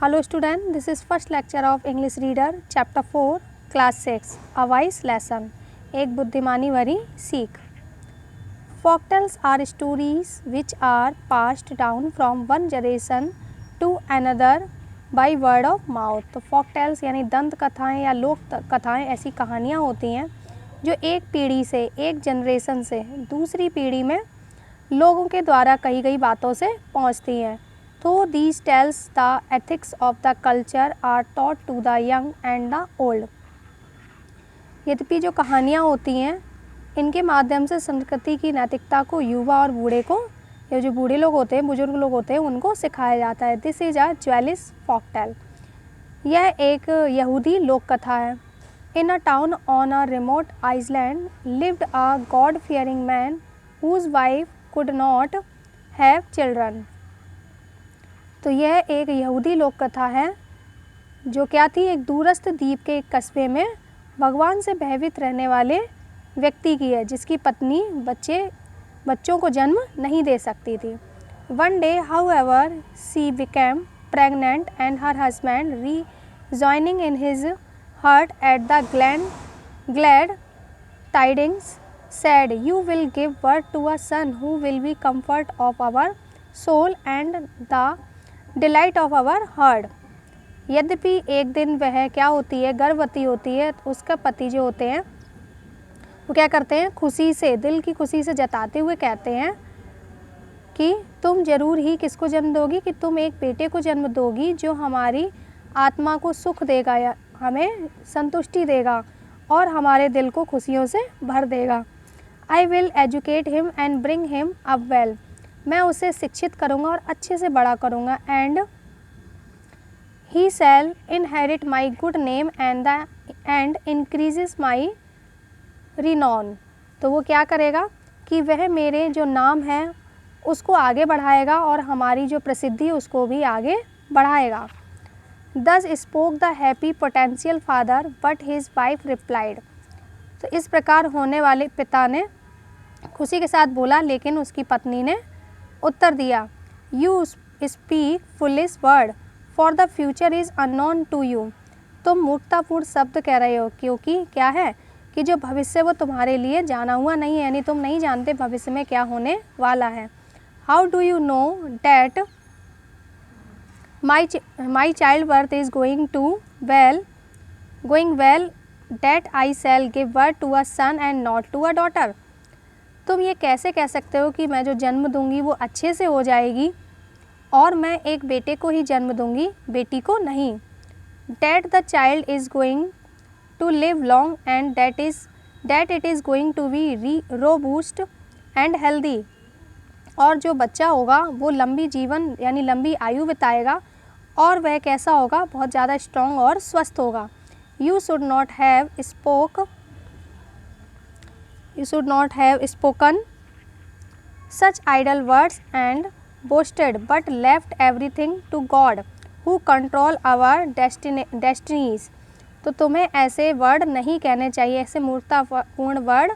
Hello student, this is first lecture of English Reader Chapter 4 Class 6 A Wise Lesson एक बुद्धिमानी भरी सीख। Folktales are stories which are passed down from one generation to another by word of mouth। तो folktales यानी दंत कथाएँ या लोक कथाएँ ऐसी कहानियाँ होती हैं जो एक पीढ़ी से, एक जनरेशन से दूसरी पीढ़ी में लोगों के द्वारा कही गई बातों से पहुँचती हैं। तो these tells the ethics of the culture are taught to the young and the old। यद्यपि जो कहानियाँ होती हैं इनके माध्यम से संस्कृति की नैतिकता को युवा और बूढ़े को, या जो बूढ़े लोग होते हैं, बुजुर्ग लोग होते हैं, उनको सिखाया जाता है। दिस इज अ ज्वेलिश फोकटेल। यह एक यहूदी लोक कथा है। In a town on a remote island lived a god fearing man whose wife could not have children. तो यह एक यहूदी लोक कथा है जो क्या थी, एक दूरस्थ द्वीप के एक कस्बे में भगवान से भयभीत रहने वाले व्यक्ति की है, जिसकी पत्नी बच्चों को जन्म नहीं दे सकती थी। One day however she became pregnant and her husband rejoining in his heart at the glad tidings said, "You will give birth to a son who will be comfort of our soul and the delight of our heart. यद्यपि एक दिन वह क्या होती है, गर्भवती होती है, तो उसका पति जो होते हैं वो क्या करते हैं, खुशी से, दिल की खुशी से जताते हुए कहते हैं कि तुम जरूर ही किसको जन्म दोगी, कि तुम एक बेटे को जन्म दोगी जो हमारी आत्मा को सुख देगा, या हमें संतुष्टि देगा और हमारे दिल को खुशियों से भर देगा। I will educate him and bring him up well. मैं उसे शिक्षित करूँगा और अच्छे से बड़ा करूँगा। And he shall inherit my good name and increases my renown. तो वो क्या करेगा कि वह मेरे जो नाम है उसको आगे बढ़ाएगा और हमारी जो प्रसिद्धि उसको भी आगे बढ़ाएगा। दस spoke the happy potential father but his wife replied. तो इस प्रकार होने वाले पिता ने खुशी के साथ बोला, लेकिन उसकी पत्नी ने उत्तर दिया, you speak foolish word for the future is unknown to you. तुम मूर्खतापूर्ण शब्द कह रहे हो, क्योंकि क्या है कि जो भविष्य वो तुम्हारे लिए जाना हुआ नहीं है, यानी तुम नहीं जानते भविष्य में क्या होने वाला है। How do you know that my child birth is going well that I shall give birth to a son and not to a daughter. तुम ये कैसे कह सकते हो कि मैं जो जन्म दूंगी वो अच्छे से हो जाएगी और मैं एक बेटे को ही जन्म दूंगी, बेटी को नहीं। That the child is going to live long and that it is going to be robust and healthy. और जो बच्चा होगा वो लंबी जीवन यानी लंबी आयु बिताएगा और वह कैसा होगा, बहुत ज़्यादा स्ट्रॉन्ग और स्वस्थ होगा। You should not have spoken such idle words and boasted, but left everything to God who control our destinies। तो तुम्हें ऐसे वर्ड नहीं कहने चाहिए, ऐसे मूर्खतापूर्ण वर्ड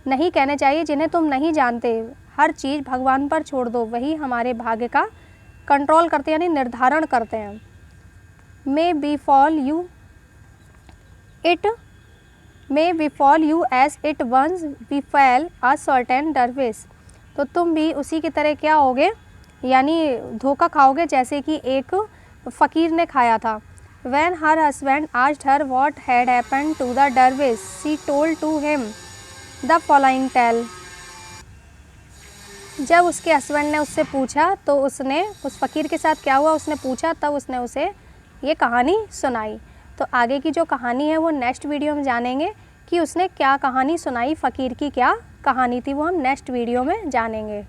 नहीं कहने चाहिए जिन्हें तुम नहीं जानते। हर चीज़ भगवान पर छोड़ दो, वही हमारे भाग्य का कंट्रोल करते हैं, यानी निर्धारण करते हैं। May befall you as it once befell a certain dervish। तो तुम भी उसी की तरह क्या होगे, यानी धोखा खाओगे जैसे कि एक फ़कीर ने खाया था। When her husband asked her what had happened to the dervish, she told to him the following tale। जब उसके हस्बैंड ने उससे पूछा तो उसने उस फ़कीर के साथ क्या हुआ उसने पूछा, तब उसने उसे ये कहानी सुनाई। तो आगे की जो कहानी है वो नेक्स्ट वीडियो में जानेंगे कि उसने क्या कहानी सुनाई, फ़कीर की क्या कहानी थी, वो हम नेक्स्ट वीडियो में जानेंगे।